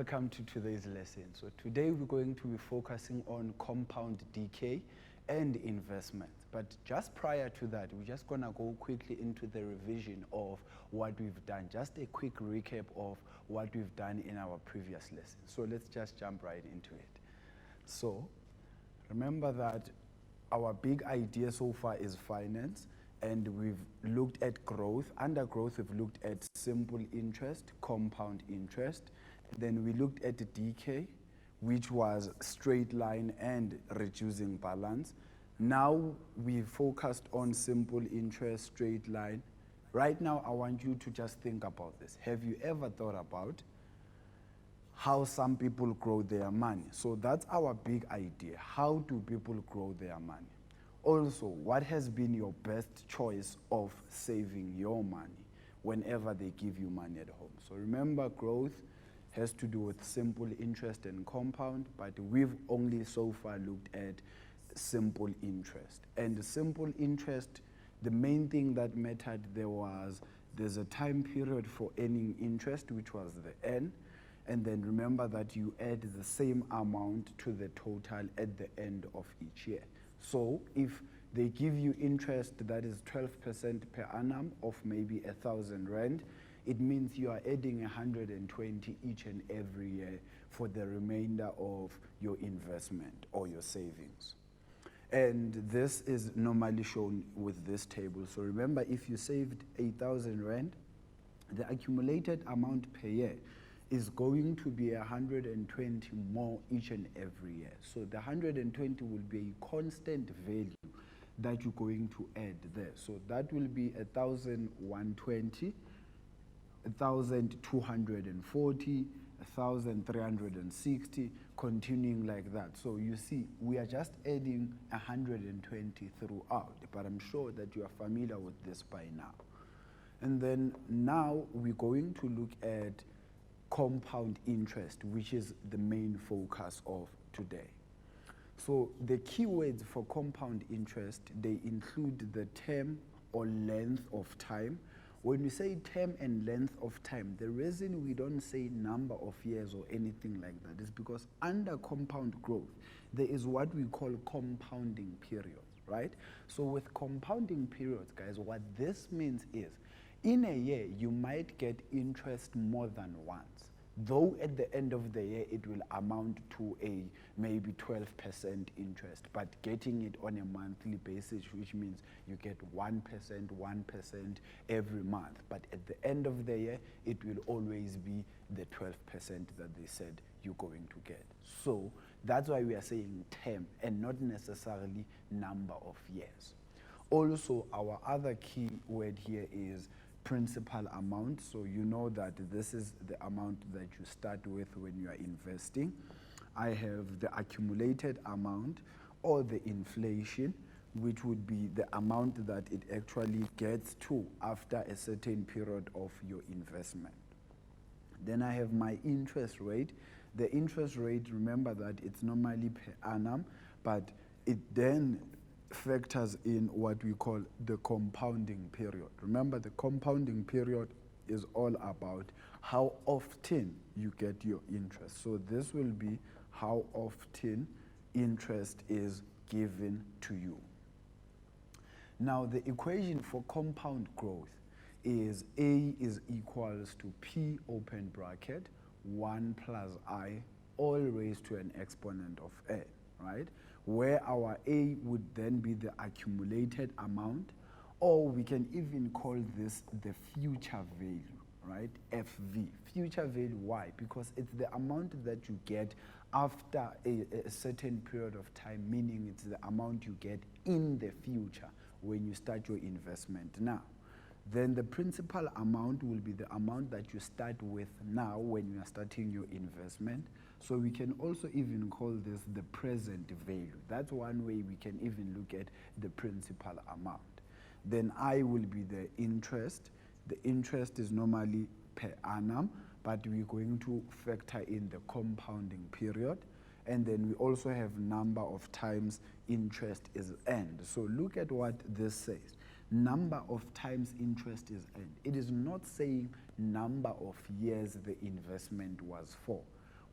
welcome to today's lesson. So today we're going to be focusing on compound decay and investments. But just prior to that, we're just gonna go quickly into the revision of what we've done. Just a quick recap of what we've done in our previous lesson. So let's just jump right into it. So remember that our big idea so far is finance, and we've looked at growth. Under growth, we've looked at simple interest, compound interest. Then we looked at the decay, which was straight line and reducing balance. Now we focused on simple interest, straight line. Right now, I want you to just think about this. Have you ever thought about how some people grow their money? So that's our big idea. How do people grow their money? Also, what has been your best choice of saving your money whenever they give you money at home? So remember, growth has to do with simple interest and compound, but we've only so far looked at simple interest. And the simple interest, the main thing that mattered there's a time period for earning interest, which was the N, and then remember that you add the same amount to the total at the end of each year. So if they give you interest that is 12% per annum of maybe 1,000 rand, it means you are adding 120 each and every year for the remainder of your investment or your savings. And this is normally shown with this table. So remember, if you saved 8,000 rand, the accumulated amount per year is going to be 120 more each and every year. So the 120 will be a constant value that you're going to add there. So that will be 1,120, 1,240, 1,360, continuing like that. So you see, we are just adding 120 throughout, but I'm sure that you are familiar with this by now. And then now we're going to look at compound interest, which is the main focus of today. So the keywords for compound interest, they include the term or length of time. When we say term and length of time, the reason we don't say number of years or anything like that is because under compound growth, there is what we call compounding periods, right? So with compounding periods, guys, what this means is in a year, you might get interest more than once, though at the end of the year, it will amount to a maybe 12% interest, but getting it on a monthly basis, which means you get 1% every month. But at the end of the year, it will always be the 12% that they said you're going to get. So that's why we are saying term and not necessarily number of years. Also, our other key word here is principal amount. So you know that this is the amount that you start with when you are investing. I have the accumulated amount or the inflation, which would be the amount that it actually gets to after a certain period of your investment. Then I have my interest rate. The interest rate, remember that it's normally per annum, but it then factors in what we call the compounding period. Remember, the compounding period is all about how often you get your interest. So this will be how often interest is given to you. Now, the equation for compound growth is A is equals to P open bracket 1 plus I all raised to an exponent of A, right? Where our A would then be the accumulated amount, or we can even call this the future value, right? FV, future value. Why? Because it's the amount that you get after a certain period of time, meaning it's the amount you get in the future when you start your investment now. Then the principal amount will be the amount that you start with now when you are starting your investment. So we can also even call this the present value. That's one way we can even look at the principal amount. Then I will be the interest. The interest is normally per annum, but we're going to factor in the compounding period. And then we also have number of times interest is earned. So look at what this says. Number of times interest is earned. It is not saying number of years the investment was for.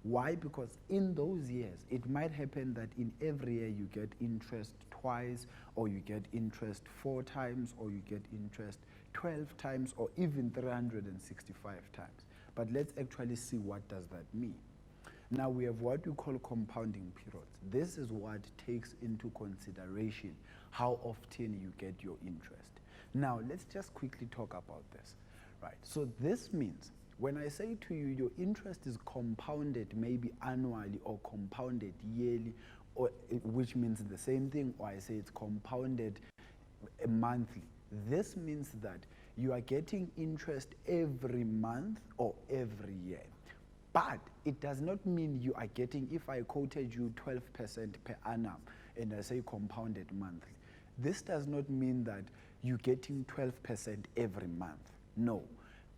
Why? Because in those years, it might happen that in every year you get interest twice, or you get interest 4 times, or you get interest 12 times, or even 365 times. But let's actually see what does that mean. Now we have what we call compounding periods. This is what takes into consideration how often you get your interest. Now let's just quickly talk about this, right? So this means when I say to you your interest is compounded maybe annually or compounded yearly, or which means the same thing, or I say it's compounded monthly, this means that you are getting interest every month or every year. But it does not mean you are getting, if I quoted you 12% per annum and I say compounded monthly, this does not mean that you're getting 12% every month. No.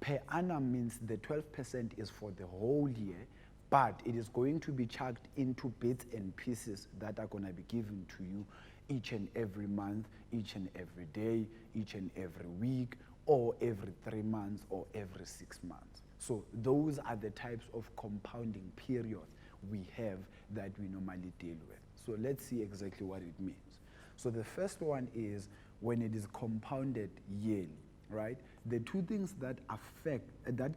Per annum means the 12% is for the whole year, but it is going to be chucked into bits and pieces that are going to be given to you each and every month, each and every day, each and every week, or every 3 months, or every 6 months. So those are the types of compounding periods we have that we normally deal with. So let's see exactly what it means. So the first one is when it is compounded yearly, right? The two things that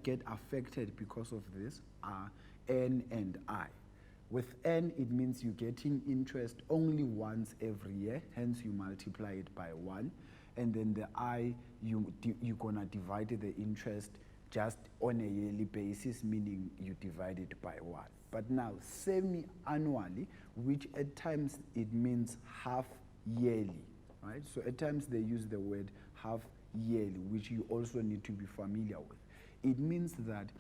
get affected because of this are N and I. With N, it means you're getting interest only once every year, hence you multiply it by 1. And then the I, you're gonna divide the interest just on a yearly basis, meaning you divide it by 1. But now, semi-annually, which at times it means half yearly, right? So at times they use the word half yearly, which you also need to be familiar with. It means that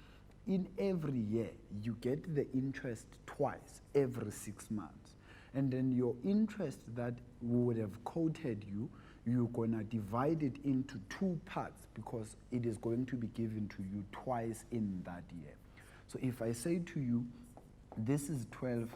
in every year, you get the interest twice every 6 months. And then your interest that would have quoted you, you're going to divide it into 2 parts because it is going to be given to you twice in that year. So if I say to you, this is 12%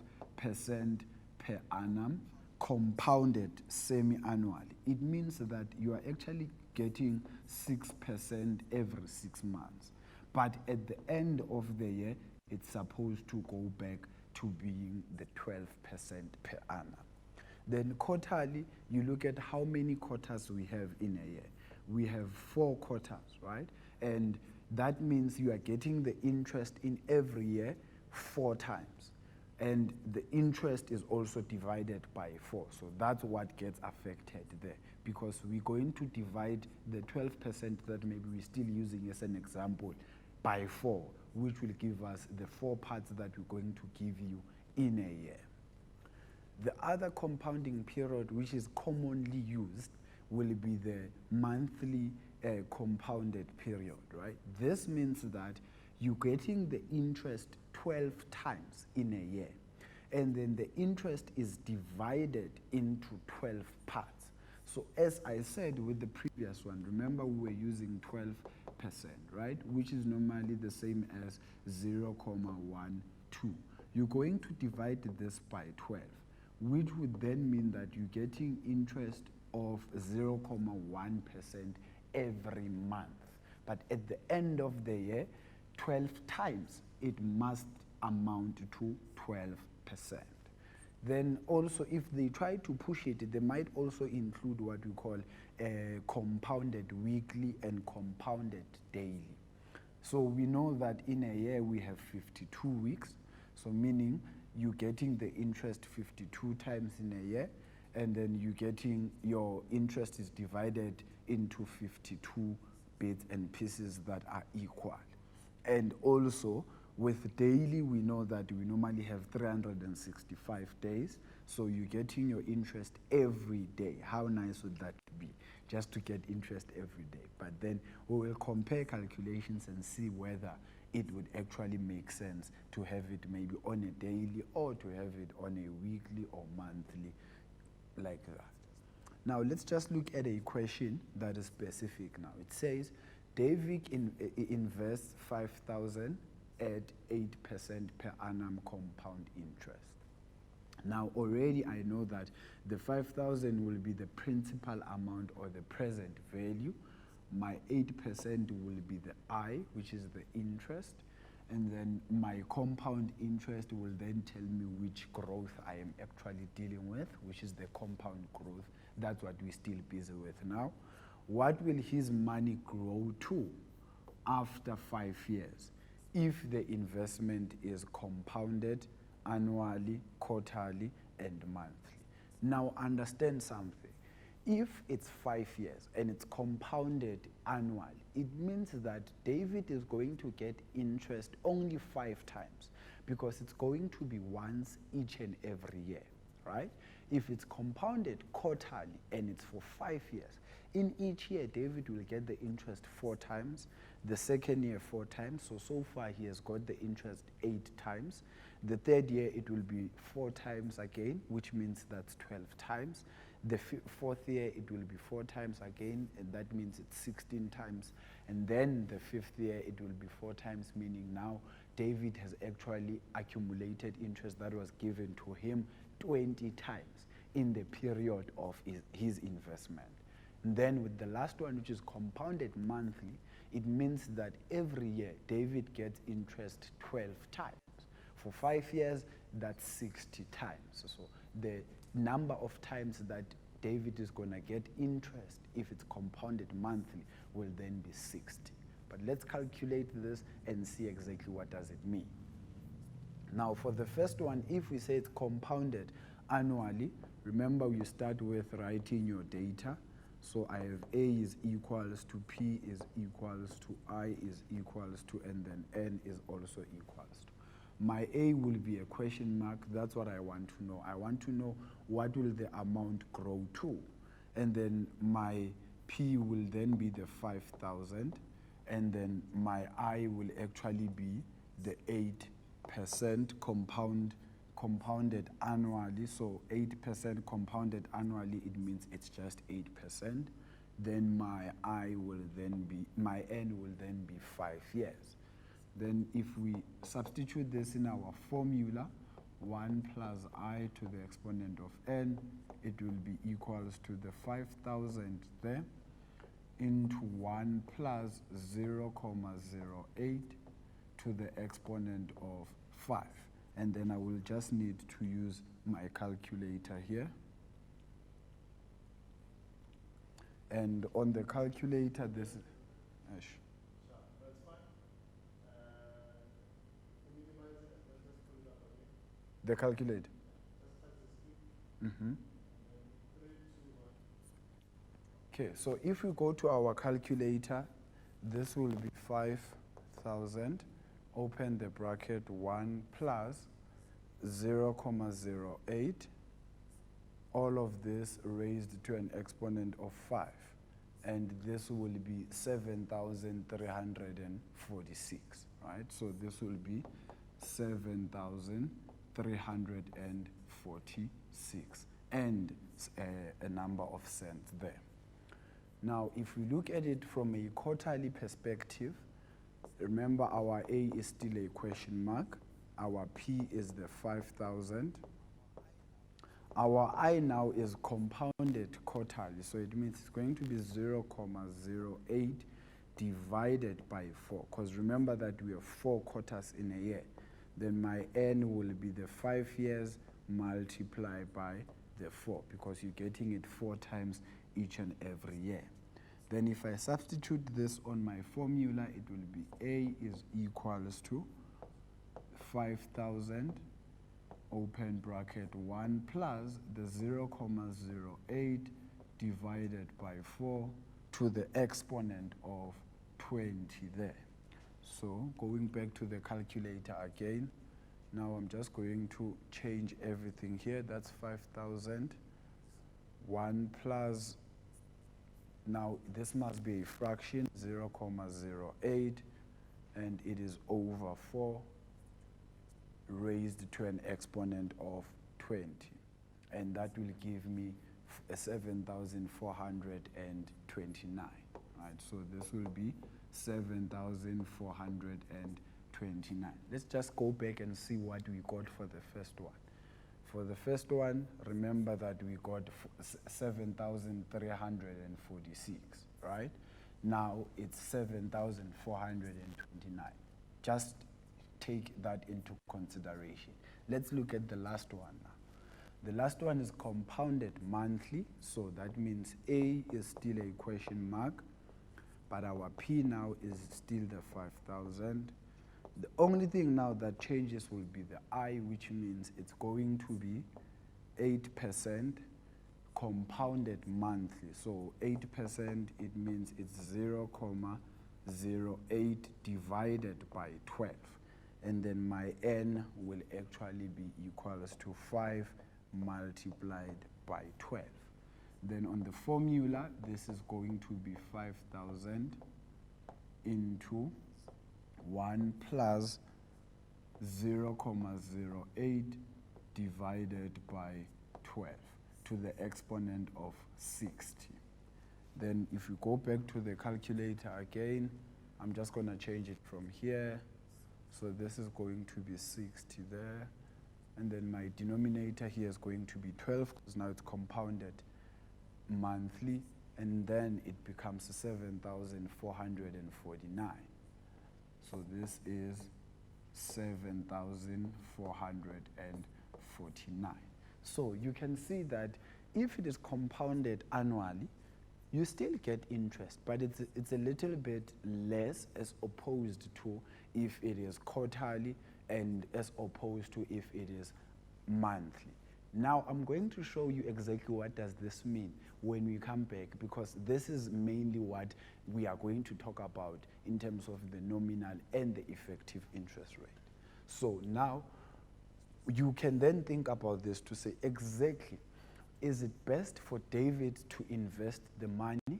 per annum, compounded semi-annually, it means that you are actually getting 6% every 6 months. But at the end of the year, it's supposed to go back to being the 12% per annum. Then quarterly, you look at how many quarters we have in a year. We have 4 quarters, right? And that means you are getting the interest in every year 4 times. And the interest is also divided by 4. So that's what gets affected there, because we're going to divide the 12% that maybe we're still using as an example by 4, which will give us the 4 parts that we're going to give you in a year. The other compounding period, which is commonly used, will be the monthly compounded period, right? This means that you're getting the interest 12 times in a year, and then the interest is divided into 12 parts. So as I said with the previous one, remember we were using 12%, right? Which is normally the same as 0.12. You're going to divide this by 12, which would then mean that you're getting interest of 0.1% every month. But at the end of the year, 12 times, it must amount to 12%. Then also, if they try to push it, they might also include what we call compounded weekly and compounded daily. So we know that in a year we have 52 weeks, so meaning you're getting the interest 52 times in a year, and then you're getting your interest is divided into 52 bits and pieces that are equal. And also, with daily, we know that we normally have 365 days, so you're getting your interest every day. How nice would that be, just to get interest every day? But then we will compare calculations and see whether it would actually make sense to have it maybe on a daily or to have it on a weekly or monthly, like that. Now, let's just look at a question that is specific now. It says, David invests 5,000 at 8% per annum compound interest. Now, already I know that the 5,000 will be the principal amount or the present value. My 8% will be the I, which is the interest. and then my compound interest will then tell me which growth I am actually dealing with, which is the compound growth. That's what we're still busy with now. What will his money grow to after 5 years if the investment is compounded annually, quarterly, and monthly? Now understand something. If it's 5 years and it's compounded annually, it means that David is going to get interest only 5 times, because it's going to be once each and every year, right? If it's compounded quarterly and it's for 5 years, in each year David will get the interest 4 times, the second year 4 times, so far he has got the interest 8 times. The third year it will be 4 times again, which means that's 12 times. The fourth year it will be 4 times again, and that means it's 16 times. And then the 5th year it will be 4 times, meaning now David has actually accumulated interest that was given to him 20 times in the period of his investment. And then with the last one, which is compounded monthly, it means that every year David gets interest 12 times. For 5 years, that's 60 times. So the number of times that David is going to get interest, if it's compounded monthly, will then be 60. But let's calculate this and see exactly what does it mean. Now for the first one, if we say it's compounded annually, remember you start with writing your data. So I have A is equals to P is equals to I is equals to, and then N is also equals to. My A will be a question mark. That's what I want to know. I want to know what will the amount grow to. And then my P will then be the 5,000. And then my I will actually be the 8% compounded annually. So 8% compounded annually, it means it's just 8%. Then my N will then be 5 years. Then if we substitute this in our formula, 1 plus I to the exponent of N, it will be equals to the 5,000 there into 1 plus 0.08 to the exponent of 5. And then I will just need to use my calculator here. And on the calculator, this is... That's fine. Can you minimize it? Let's just put it up again. The calculator? Mm-hmm. Okay, so if we go to our calculator, this will be 5,000. Open the bracket, 1 plus 0.08. All of this raised to an exponent of 5. And this will be 7,346, right? So this will be 7,346 and a number of cents there. Now, if we look at it from a quarterly perspective, remember our A is still a question mark. Our P is the 5,000. Our I now is compounded quarterly, so it means it's going to be 0.08 divided by 4, because remember that we have 4 quarters in a year. Then my N will be the 5 years multiplied by the 4, because you're getting it 4 times each and every year. Then if I substitute this on my formula, it will be A is equals to 5,000, open bracket, 1 plus the 0.08 divided by 4 to the exponent of 20 there. So going back to the calculator again, now I'm just going to change everything here. That's 5,000, 1 plus, now this must be a fraction, 0.08, and it is over 4 raised to an exponent of 20. And that will give me 7,429, right? So this will be 7,429. Let's just go back and see what we got for the first one. For the first one, remember that we got 7,346, right? Now it's 7,429. Just take that into consideration. Let's look at the last one now. The last one is compounded monthly, so that means A is still a question mark, but our P now is still the 5,000. The only thing now that changes will be the I, which means it's going to be 8% compounded monthly. So 8%, it means it's 0.08 divided by 12. And then my N will actually be equals to 5 multiplied by 12. Then on the formula, this is going to be 5,000 into 1 plus 0.08 divided by 12 to the exponent of 60. Then if you go back to the calculator again, I'm just going to change it from here. So this is going to be 60 there. And then my denominator here is going to be 12, because now it's compounded monthly. And then it becomes 7,449. So this is 7,449. So you can see that if it is compounded annually, you still get interest, but it's a little bit less as opposed to if it is quarterly and as opposed to if it is monthly. Now I'm going to show you exactly what does this mean when we come back, because this is mainly what we are going to talk about in terms of the nominal and the effective interest rate. So now you can then think about this to say exactly, is it best for David to invest the money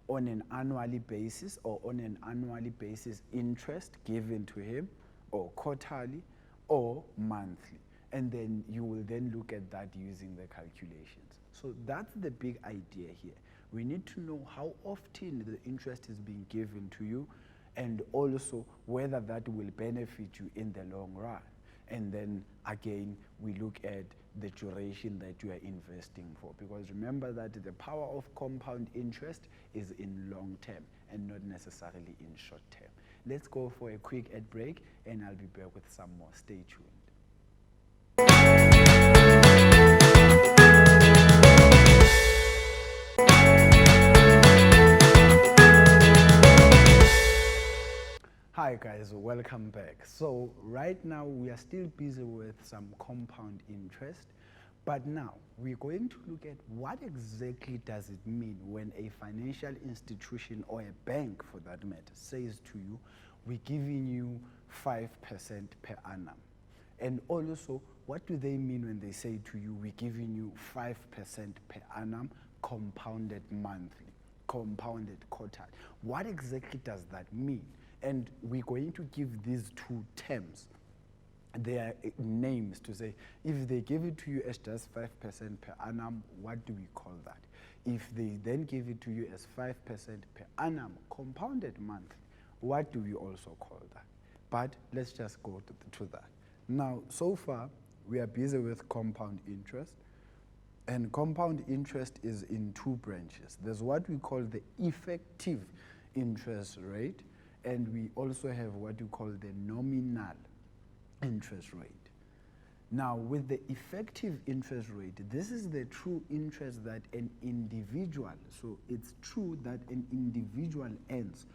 on an annually basis or on an annually basis interest given to him, or quarterly or monthly? And then you will then look at that using the calculations. So that's the big idea here. We need to know how often the interest is being given to you, and also whether that will benefit you in the long run. And then again, we look at the duration that you are investing for, because remember that the power of compound interest is in long term and not necessarily in short term. Let's go for a quick ad break, and I'll be back with some more. Stay tuned. Hi guys, welcome back. So right now we are still busy with some compound interest, but now we're going to look at what exactly does it mean when a financial institution, or a bank for that matter, says to you, we're giving you 5% per annum. And also, what do they mean when they say to you, we're giving you 5% per annum compounded monthly, compounded quarterly? What exactly does that mean? And we're going to give these two terms their names to say, if they give it to you as just 5% per annum, what do we call that? If they then give it to you as 5% per annum compounded monthly, what do we also call that? But let's just go to that. Now, so far, we are busy with compound interest. And compound interest is in two branches. There's what we call the effective interest rate, and we also have what we call the nominal interest rate. Now, with the effective interest rate, this is the true interest that an individual, so it's true that an individual earns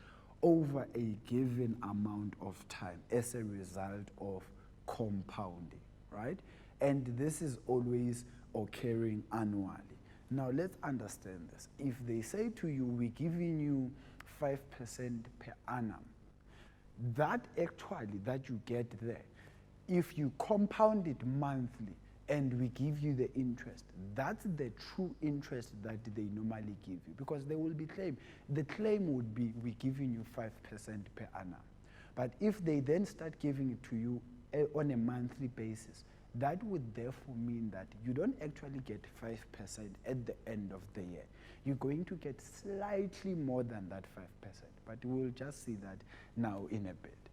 over a given amount of time as a result of compounding, right? And this is always occurring annually. Now, let's understand this. If they say to you, we're giving you 5% per annum, that actually that you get there, if you compound it monthly and we give you the interest, that's the true interest that they normally give you, because there will be claim. The claim would be, we're giving you 5% per annum. But if they then start giving it to you on a monthly basis, that would therefore mean that you don't actually get 5% at the end of the year. You're going to get slightly more than that 5%, but we'll just see that now in a bit.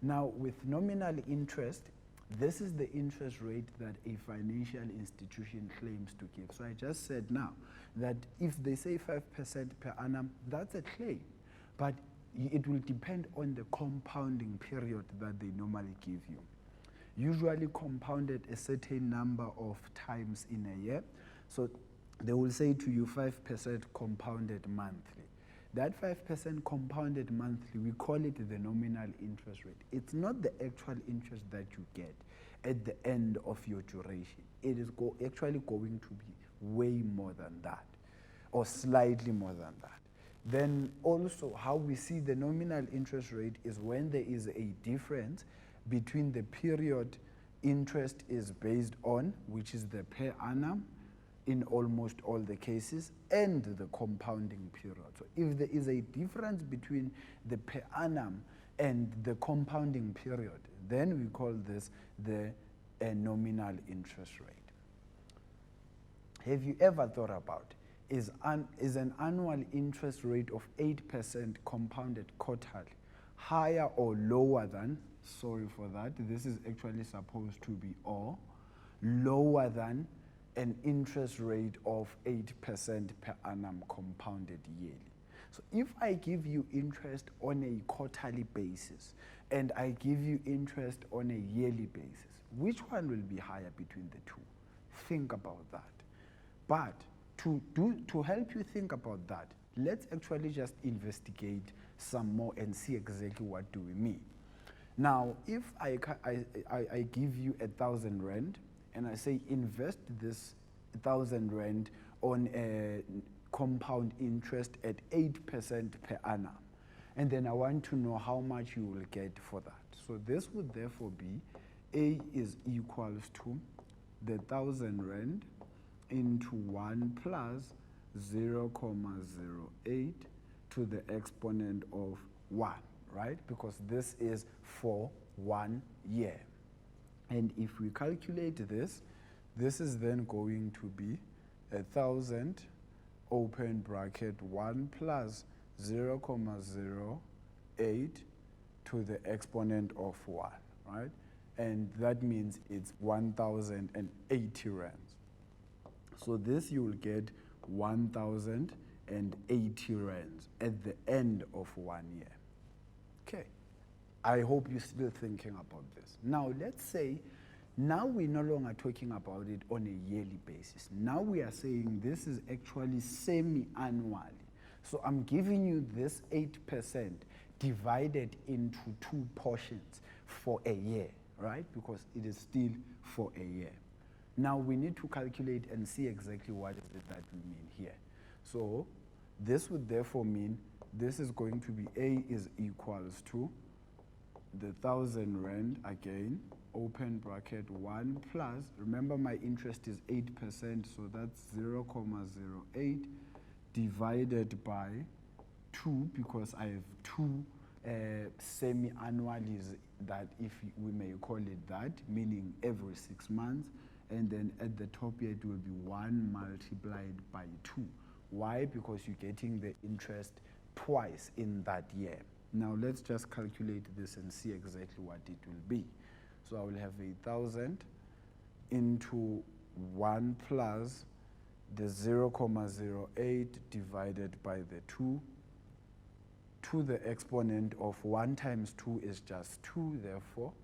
Now, with nominal interest, this is the interest rate that a financial institution claims to give. So I just said now that if they say 5% per annum, that's a claim. But it will depend on the compounding period that they normally give you. Usually compounded a certain number of times in a year. So they will say to you 5% compounded monthly. That 5% compounded monthly, we call it the nominal interest rate. It's not the actual interest that you get at the end of your duration. It is actually going to be way more than that, or slightly more than that. Then also how we see the nominal interest rate is when there is a difference between the period interest is based on, which is the per annum in almost all the cases, and the compounding period. So if there is a difference between the per annum and the compounding period, then we call this the nominal interest rate. Have you ever thought about, is an annual interest rate of 8% compounded quarterly higher or lower than, sorry for that, this is actually supposed to be or, lower than an interest rate of 8% per annum compounded yearly? So if I give you interest on a quarterly basis and I give you interest on a yearly basis, which one will be higher between the two? Think about that. But to help you think about that, let's actually just investigate some more and see exactly what do we mean. Now, if I give you 1,000 rand and I say invest this 1,000 rand on a compound interest at 8% per annum, and then I want to know how much you will get for that. So this would therefore be A is equals to the 1,000 rand into 1 plus 0.08 to the exponent of 1, right? Because this is for 1 year. And if we calculate this, this is then going to be 1,000 open bracket 1 plus 0.08 to the exponent of 1, right? And that means it's 1,080 rands. So this you will get 1,080 rands at the end of 1 year. Okay, I hope you're still thinking about this. Now let's say, now we're no longer talking about it on a yearly basis. Now we are saying this is actually semi-annually. So I'm giving you this 8% divided into 2 portions for a year, right? Because it is still for a year. Now we need to calculate and see exactly what is it that we mean here. So this would therefore mean this is going to be A is equals to the 1,000 rand again, open bracket 1 plus, remember my interest is 8%, so that's 0.08 divided by 2, because I have 2 semi-annualities, that if we may call it that, meaning every 6 months. And then at the top here it will be 1 multiplied by 2. Why? Because you're getting the interest twice in that year. Now let's just calculate this and see exactly what it will be. So I will have 1,000 into 1 plus the 0.08 divided by the 2 to the exponent of 1 times 2 is just 2, therefore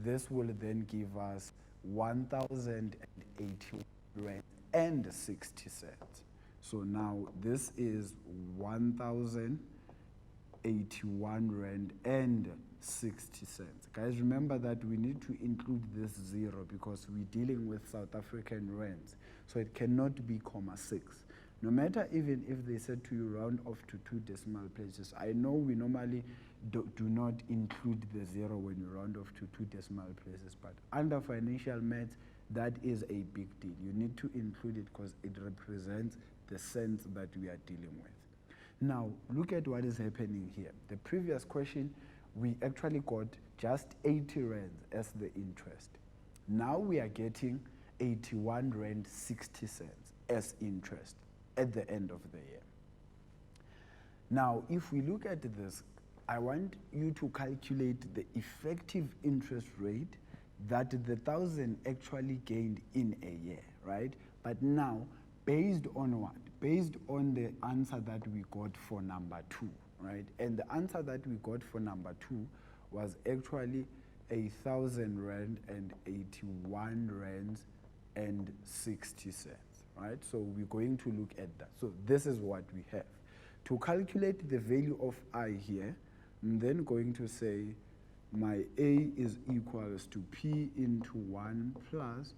this will then give us 1,081 rand and 60 cents. So now this is 1,081 rand and 60 cents. Guys, remember that we need to include this 0 because we're dealing with South African rands. So it cannot be 0.6. No matter even if they said to you round off to 2 decimal places. I know we normally do not include the 0 when you round off to 2 decimal places, but under financial maths, that is a big deal. You need to include it because it represents the cents that we are dealing with. Now, look at what is happening here. The previous question, we actually got just 80 rands as the interest. Now we are getting 81 rand 60 cents as interest at the end of the year. Now, if we look at this, I want you to calculate the effective interest rate that the 1,000 actually gained in a year, right? But now, based on what? Based on the answer that we got for number 2. right? And the answer that we got for number 2 was actually 1,000 rand and 81 rands and 60 cents, right? So we're going to look at that. So this is what we have. To calculate the value of I here, I'm then going to say my A is equals to P into 1 plus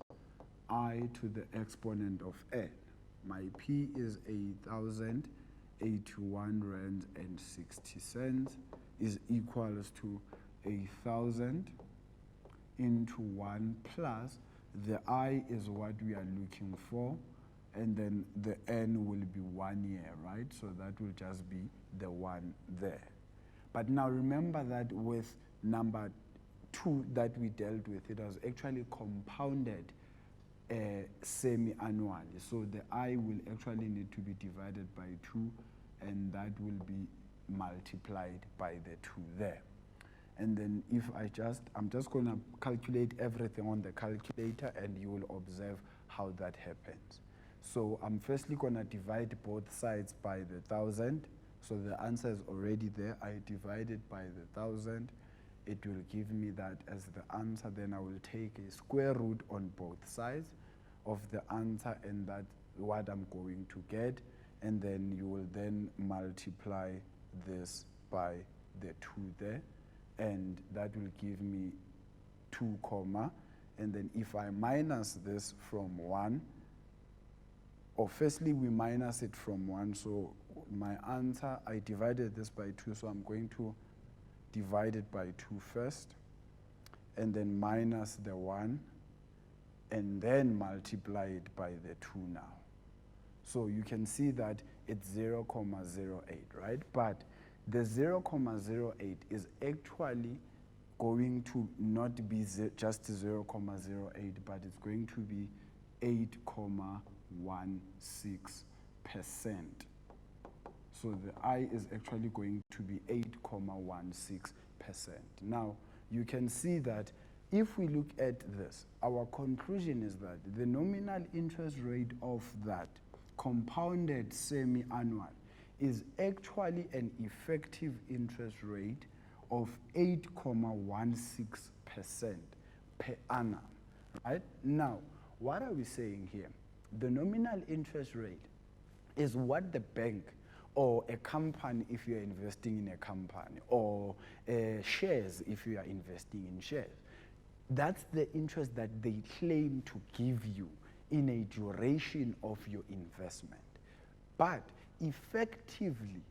I to the exponent of N. My P is 1,081 rands and 60 cents is equals to 1,000 into 1 plus the I is what we are looking for, and then the N will be 1 year, right? So that will just be the 1 there. But now remember that with number 2 that we dealt with, it was actually compounded semi-annually. So the I will actually need to be divided by 2, and that will be multiplied by the 2 there. And then if I'm just going to calculate everything on the calculator, and you will observe how that happens. So I'm firstly going to divide both sides by the 1,000. So the answer is already there. I divide it by the 1,000. It will give me that as the answer. Then I will take a square root on both sides of the answer, and that's what I'm going to get. And then you will then multiply this by the 2 there. And that will give me 2 comma, and then if I minus this from 1, or firstly we minus it from 1, so my answer, I divided this by 2, so I'm going to divide it by 2 first, and then minus the 1, and then multiply it by the 2 now. So you can see that it's 0.08, right? But the 0.08 is actually going to not be just 0.08, but it's going to be 8.16%. So the I is actually going to be 8.16%. Now, you can see that if we look at this, our conclusion is that the nominal interest rate of that compounded semi-annual is actually an effective interest rate of 8.16% per annum, right? Now, what are we saying here? The nominal interest rate is what the bank or a company, if you are investing in a company, or shares, if you are investing in shares. That's the interest that they claim to give you in a duration of your investment. But effectively,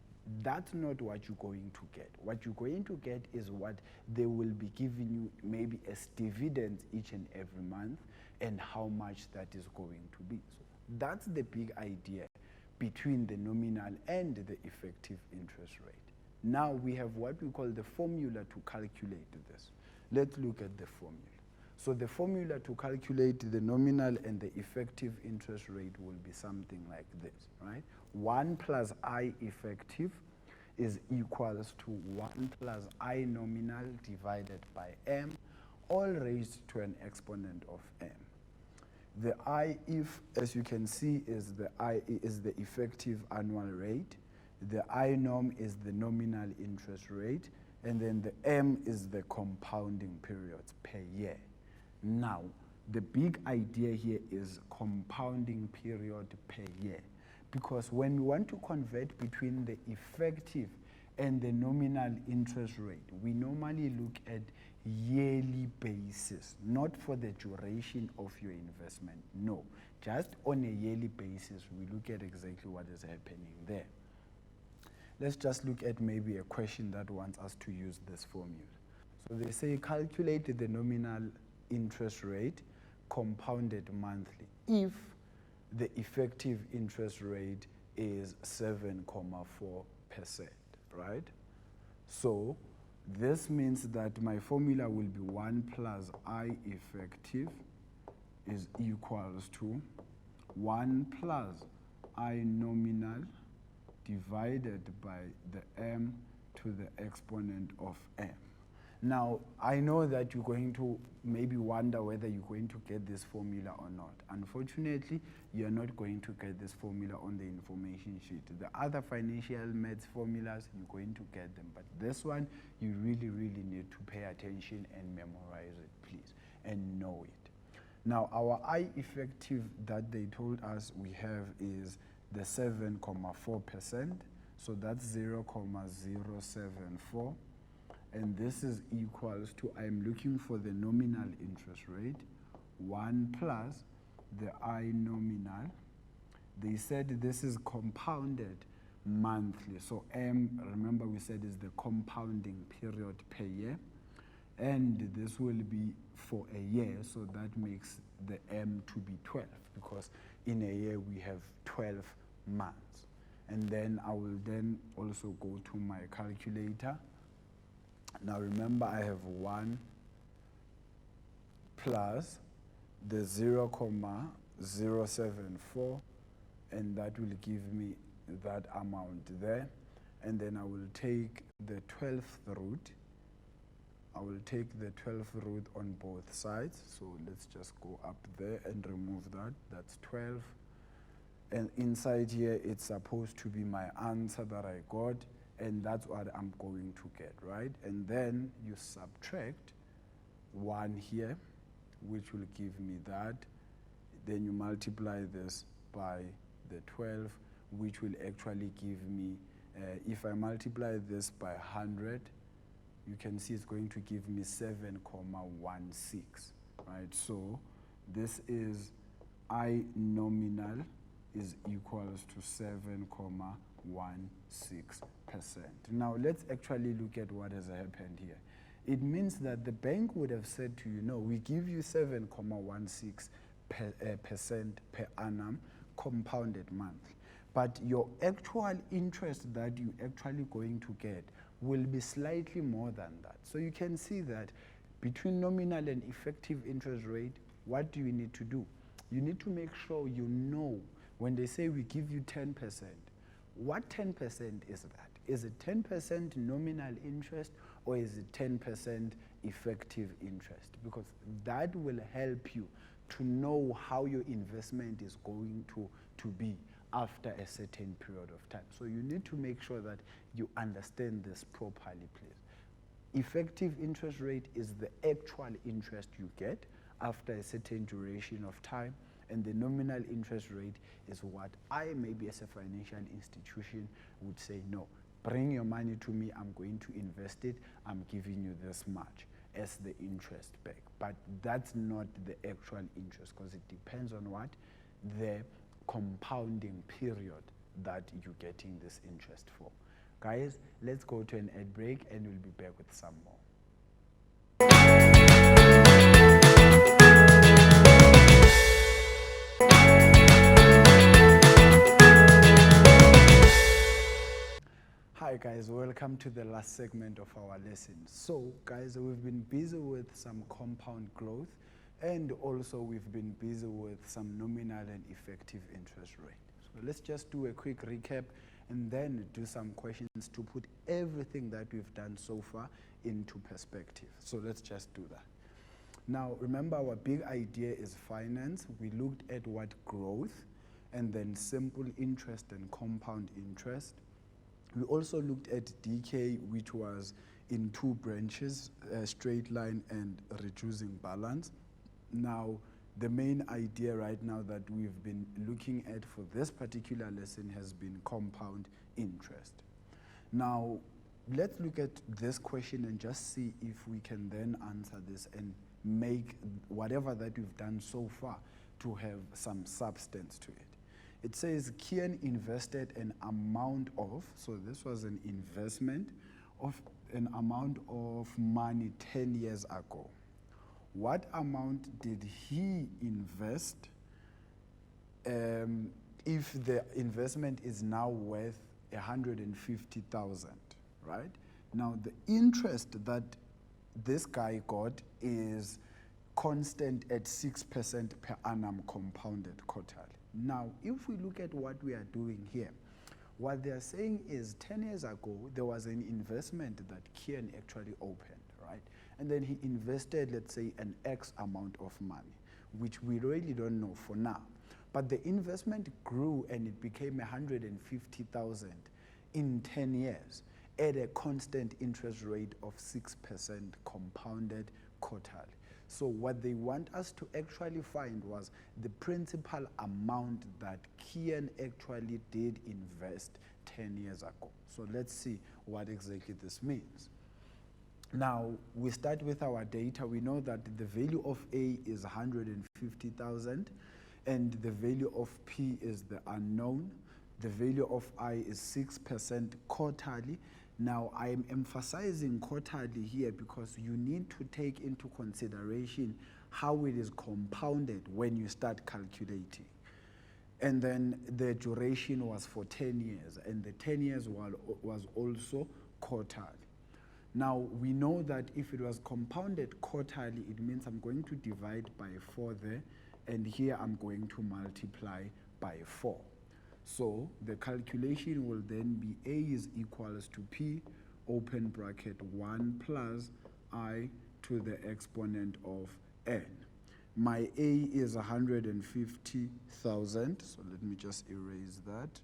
that's not what you're going to get. What you're going to get is what they will be giving you maybe as dividends each and every month, and how much that is going to be. So that's the big idea between the nominal and the effective interest rate. Now we have what we call the formula to calculate this. Let's look at the formula. So the formula to calculate the nominal and the effective interest rate will be something like this, right? 1 plus I effective is equals to 1 plus I nominal divided by M, all raised to an exponent of M. The I, if, as you can see, is the effective annual rate. The I norm is the nominal interest rate, and then the M is the compounding periods per year. Now, the big idea here is compounding period per year, because when we want to convert between the effective and the nominal interest rate, we normally look at yearly basis, not for the duration of your investment. No, just on a yearly basis, we look at exactly what is happening there. Let's just look at maybe a question that wants us to use this formula. So they say calculate the nominal interest rate compounded monthly if the effective interest rate is 7.4%, right? So this means that my formula will be 1 plus I effective is equals to 1 plus I nominal divided by the M to the exponent of M. Now, I know that you're going to maybe wonder whether you're going to get this formula or not. Unfortunately, you're not going to get this formula on the information sheet. The other financial maths formulas, you're going to get them. But this one, you really, really need to pay attention and memorize it, please, and know it. Now, our I effective that they told us we have is the 7.4%. So that's 0.074. And this is equals to, I'm looking for the nominal interest rate, 1 plus the I nominal. They said this is compounded monthly. So M, remember we said is the compounding period per year. And this will be for a year, so that makes the M to be 12, because in a year we have 12 months. And then I will then also go to my calculator. Now remember, I have 1 plus the 0.074, and that will give me that amount there. And then I will take the 12th root. I will take the 12th root on both sides. So let's just go up there and remove that. That's 12. And inside here, it's supposed to be my answer that I got. And that's what I'm going to get, right? And then you subtract 1 here, which will give me that. Then you multiply this by the 12, which will actually give me, if I multiply this by 100, you can see it's going to give me 7.16, right? So this is I nominal is equals to 7.16%. Now let's actually look at what has happened here. It means that the bank would have said to you, no, we give you 7.16% per annum compounded monthly. But your actual interest that you're actually going to get will be slightly more than that. So you can see that between nominal and effective interest rate, what do you need to do? You need to make sure you know when they say we give you 10%, what 10% is that? Is it 10% nominal interest or is it 10% effective interest? Because that will help you to know how your investment is going to be after a certain period of time. So you need to make sure that you understand this properly, please. Effective interest rate is the actual interest you get after a certain duration of time, and the nominal interest rate is what I, maybe as a financial institution, would say, no, bring your money to me, I'm going to invest it, I'm giving you this much as the interest back. But that's not the actual interest, because it depends on what? The compounding period that you're getting this interest for. Guys, let's go to an ad break and we'll be back with some more. Hi guys, welcome to the last segment of our lesson. So guys, we've been busy with some compound growth, and also we've been busy with some nominal and effective interest rate. So let's just do a quick recap and then do some questions to put everything that we've done so far into perspective. So let's just do that. Now remember, our big idea is finance. We looked at what growth, and then simple interest and compound interest. We also looked at decay, which was in 2 branches, straight line and reducing balance. Now, the main idea right now that we've been looking at for this particular lesson has been compound interest. Now, let's look at this question and just see if we can then answer this and make whatever that we've done so far to have some substance to it. It says Kian invested an amount of, so this was an investment of an amount of money 10 years ago. What amount did he invest if the investment is now worth 150,000, right? Now the interest that this guy got is constant at 6% per annum compounded quarterly. Now, if we look at what we are doing here, what they are saying is 10 years ago, there was an investment that Kian actually opened, right? And then he invested, let's say, an X amount of money, which we really don't know for now. But the investment grew and it became 150,000 in 10 years at a constant interest rate of 6% compounded quarterly. So what they want us to actually find was the principal amount that Kian actually did invest 10 years ago. So let's see what exactly this means. Now, we start with our data. We know that the value of A is 150,000 and the value of P is the unknown. The value of I is 6% quarterly. Now, I am emphasizing quarterly here because you need to take into consideration how it is compounded when you start calculating. And then the duration was for 10 years, and the 10 years was also quarterly. Now, we know that if it was compounded quarterly, it means I'm going to divide by 4 there, and here I'm going to multiply by 4. So the calculation will then be A is equals to P, open bracket 1 plus I to the exponent of N. My A is 150,000, so let me just erase that.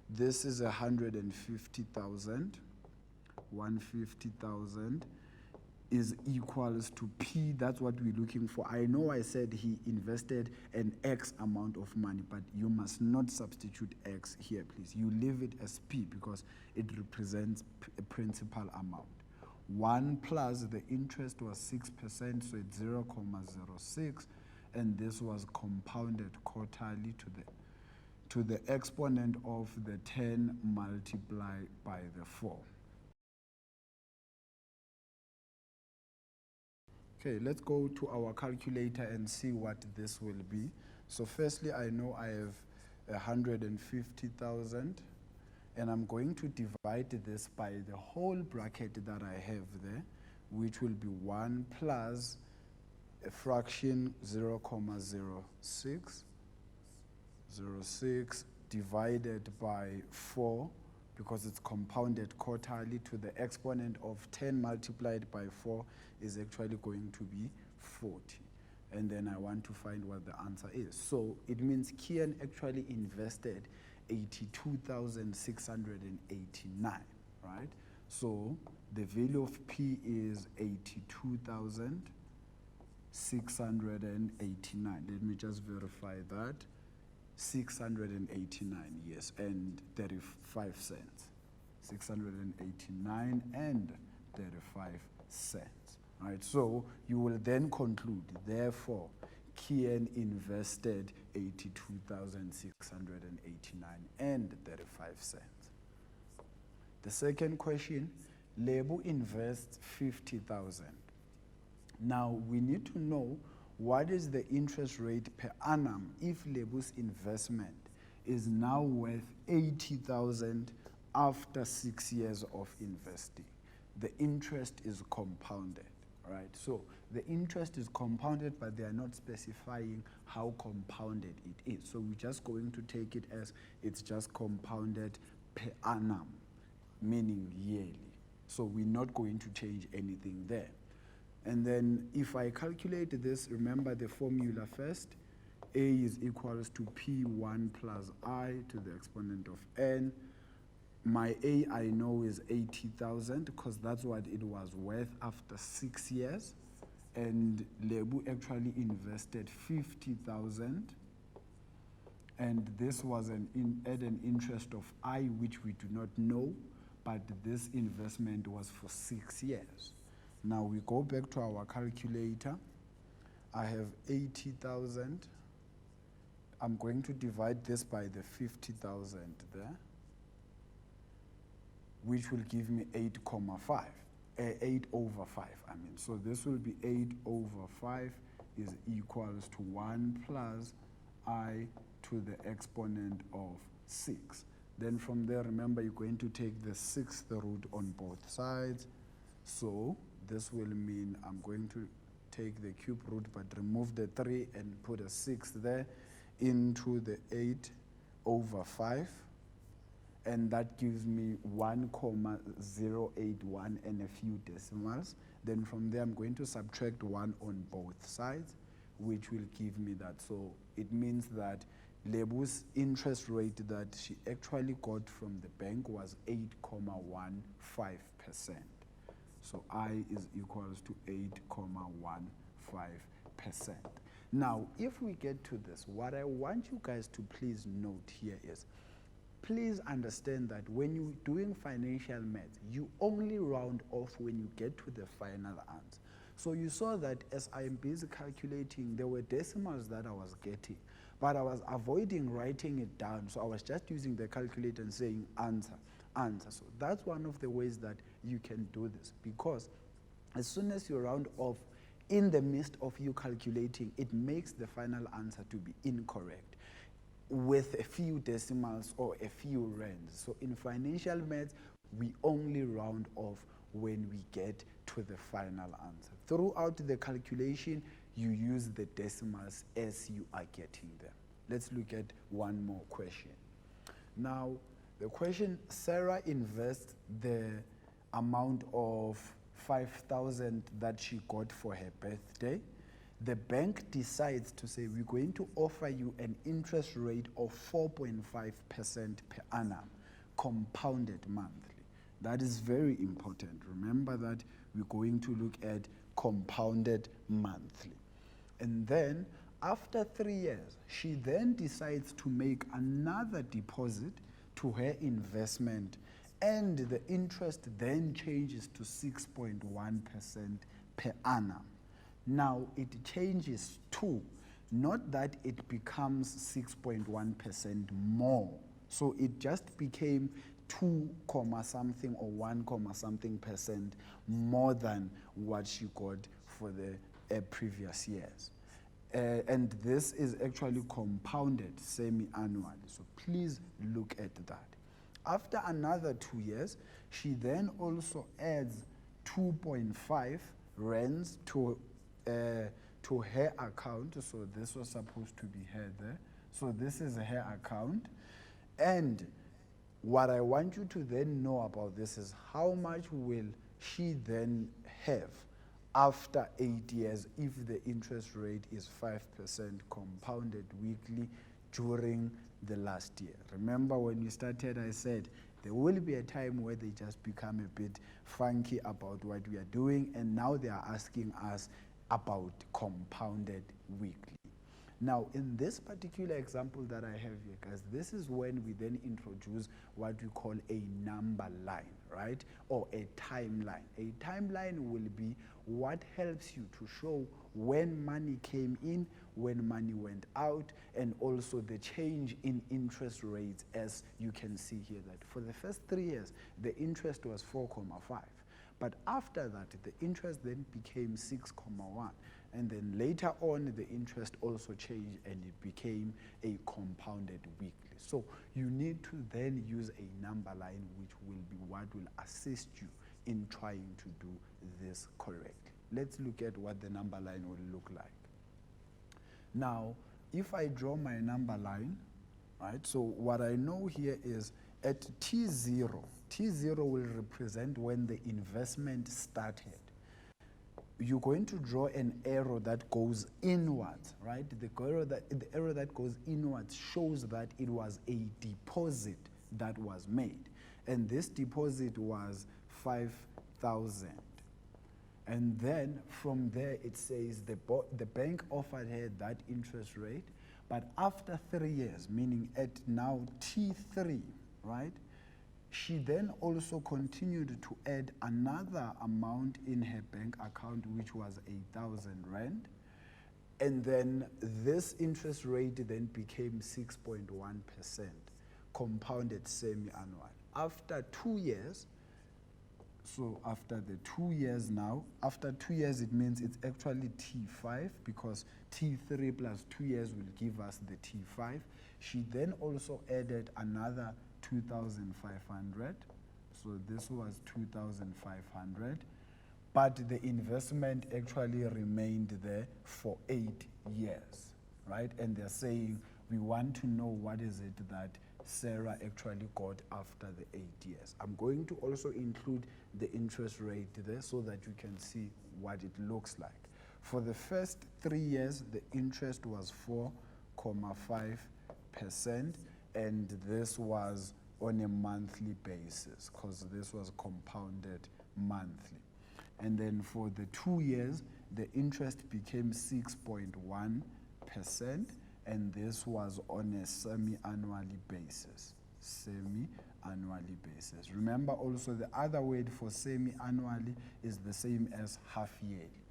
This is 150,000. 150,000 is equals to P. That's what we're looking for. I know I said he invested an X amount of money, but you must not substitute X here, please. You leave it as P because it represents a principal amount. 1 plus the interest was 6%, so it's 0.06, and this was compounded quarterly to the exponent of the 10 multiplied by the 4. Okay, let's go to our calculator and see what this will be. So firstly, I know I have 150,000, and I'm going to divide this by the whole bracket that I have there, which will be 1 plus a fraction 0.06, 06 divided by 4, because it's compounded quarterly, to the exponent of 10 multiplied by 4 is actually going to be 40. And then I want to find what the answer is. So it means Kian actually invested 82,689, right? So the value of P is 82,689. Let me just verify that. 689, yes, and 35 cents. 689 and 35 cents. Right, so you will then conclude, therefore, Kian invested 82,689 and 35 cents. The second question, Lebu invests 50,000. Now, we need to know what is the interest rate per annum if Lebu's investment is now worth 80,000 after 6 years of investing. The interest is compounded. Right, so the interest is compounded, but they are not specifying how compounded it is. So we're just going to take it as it's just compounded per annum, meaning yearly. So we're not going to change anything there. And then if I calculate this, remember the formula first. A is equals to P1 plus I to the exponent of N. My A I know is 80,000 because that's what it was worth after 6 years. And Lebu actually invested 50,000. And this was at an interest of I, which we do not know, but this investment was for 6 years. Now we go back to our calculator. I have 80,000. I'm going to divide this by the 50,000 there, which will give me 8 over 5, I mean. So this will be 8 over 5 is equals to 1 plus I to the exponent of 6. Then from there, remember, you're going to take the 6th root on both sides. So this will mean I'm going to take the cube root, but remove the 3 and put a 6 there into the 8 over 5. and that gives me 1,081 and a few decimals. Then from there, I'm going to subtract 1 on both sides, which will give me that. So it means that Lebu's interest rate that she actually got from the bank was 8,15%. So I is equals to 8,15%. Now, if we get to this, what I want you guys to please note here is, please understand that when you're doing financial maths, you only round off when you get to the final answer. So you saw that as I am busy calculating, there were decimals that I was getting, but I was avoiding writing it down. So I was just using the calculator and saying answer, answer. So that's one of the ways that you can do this, because as soon as you round off in the midst of you calculating, it makes the final answer to be incorrect with a few decimals or a few rands. So in financial maths, we only round off when we get to the final answer. Throughout the calculation, you use the decimals as you are getting them. Let's look at one more question. Now, the question, Sarah invests the amount of 5,000 that she got for her birthday. The bank decides to say, we're going to offer you an interest rate of 4.5% per annum, compounded monthly. That is very important. Remember that we're going to look at compounded monthly. And then after 3 years, she then decides to make another deposit to her investment, and the interest then changes to 6.1% per annum. Now it changes to, not that it becomes 6.1% more. So it just became 2 comma something or 1 comma something percent more than what she got for the previous years. And this is actually compounded semi-annually. So please look at that. After another 2 years, she then also adds 2.5 rands to her account. So this was supposed to be her there. So this is her account. And what I want you to then know about this is how much will she then have after 8 years if the interest rate is 5% compounded weekly during the last year. Remember when we started, I said there will be a time where they just become a bit funky about what we are doing, and now they are asking us about compounded weekly. Now, in this particular example that I have here, guys, this is when we then introduce what we call a number line, right? Or a timeline. A timeline will be what helps you to show when money came in, when money went out, and also the change in interest rates, as you can see here that for the first 3 years, the interest was 4.5. But after that, the interest then became 6.1. And then later on, the interest also changed and it became a compounded weekly. So you need to then use a number line, which will be what will assist you in trying to do this correctly. Let's look at what the number line will look like. Now, if I draw my number line, right, so what I know here is at T0 will represent when the investment started. You're going to draw an arrow that goes inwards, right? The arrow that goes inwards shows that it was a deposit that was made. And this deposit was 5,000. And then from there it says the bank offered her that interest rate, but after 3 years, meaning at now T3, right? She then also continued to add another amount in her bank account, which was 1,000 rand. And then this interest rate then became 6.1%, compounded semi-annual. After 2 years, so after the 2 years now, after 2 years it means it's actually T5, because T3 plus 2 years will give us the T5. She then also added another 2,500. So this was 2,500. But the investment actually remained there for 8 years, right? And they're saying, we want to know what is it that Sarah actually got after the 8 years. I'm going to also include the interest rate there so that you can see what it looks like. For the first 3 years, the interest was 4.5%, and this was on a monthly basis because this was compounded monthly. And then for the 2 years, the interest became 6.1%, and this was on a semi-annually basis. Semi-annually basis. Remember also the other word for semi-annually is the same as half-yearly.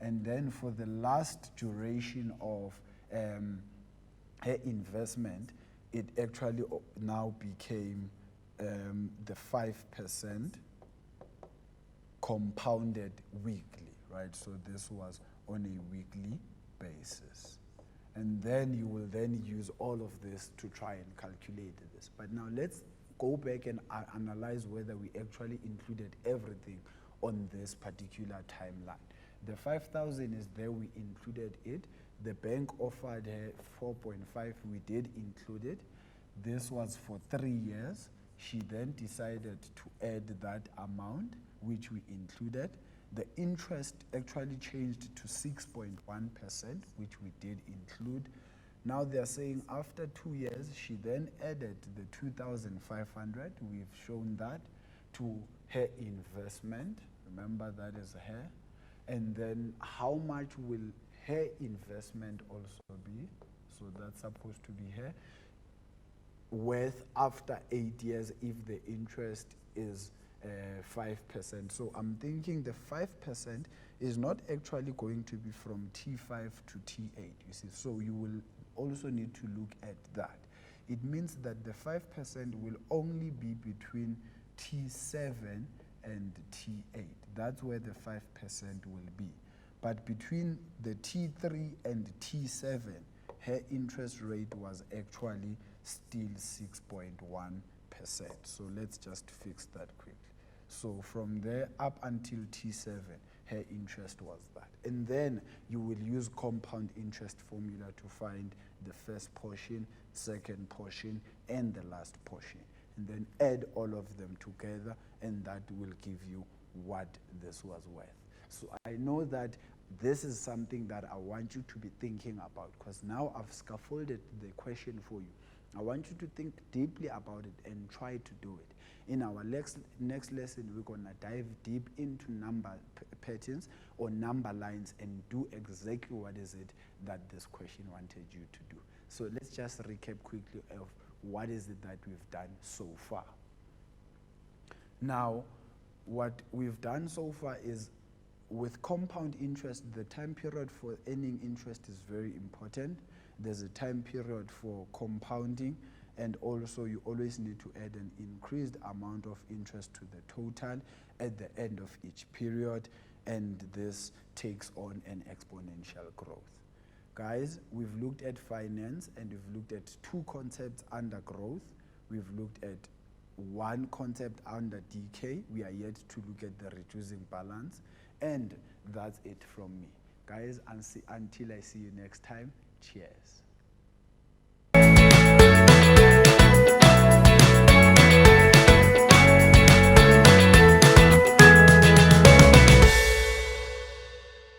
And then for the last duration of her investment, it actually now became the 5% compounded weekly, right? So this was on a weekly basis. And then you will then use all of this to try and calculate this. But now let's go back and analyze whether we actually included everything on this particular timeline. The 5,000 is there, we included it. The bank offered her 4.5, we did include it. This was for 3 years. She then decided to add that amount, which we included. The interest actually changed to 6.1%, which we did include. Now they're saying after 2 years, she then added the 2,500, we've shown that, to her investment. Remember, that is her. And then how much will her investment also be? So that's supposed to be her worth after 8 years if the interest is 5%. So I'm thinking the 5% is not actually going to be from T5 to T8, you see. So you will also need to look at that. It means that the 5% will only be between T7 and T8. That's where the 5% will be. But between the T3 and T7, her interest rate was actually still 6.1%. So let's just fix that quickly. So from there up until T7, her interest was that. And then you will use compound interest formula to find the first portion, second portion, and the last portion. And then add all of them together, and that will give you what this was worth. So I know that this is something that I want you to be thinking about, because now I've scaffolded the question for you. I want you to think deeply about it and try to do it. In our next lesson, we're going to dive deep into number patterns or number lines and do exactly what is it that this question wanted you to do. So let's just recap quickly of what is it that we've done so far. Now, what we've done so far is with compound interest, the time period for earning interest is very important. There's a time period for compounding, and also you always need to add an increased amount of interest to the total at the end of each period, and this takes on an exponential growth. Guys, we've looked at finance and we've looked at two concepts under growth. We've looked at one concept under decay. We are yet to look at the reducing balance, and that's it from me. Guys, until I see you next time, cheers.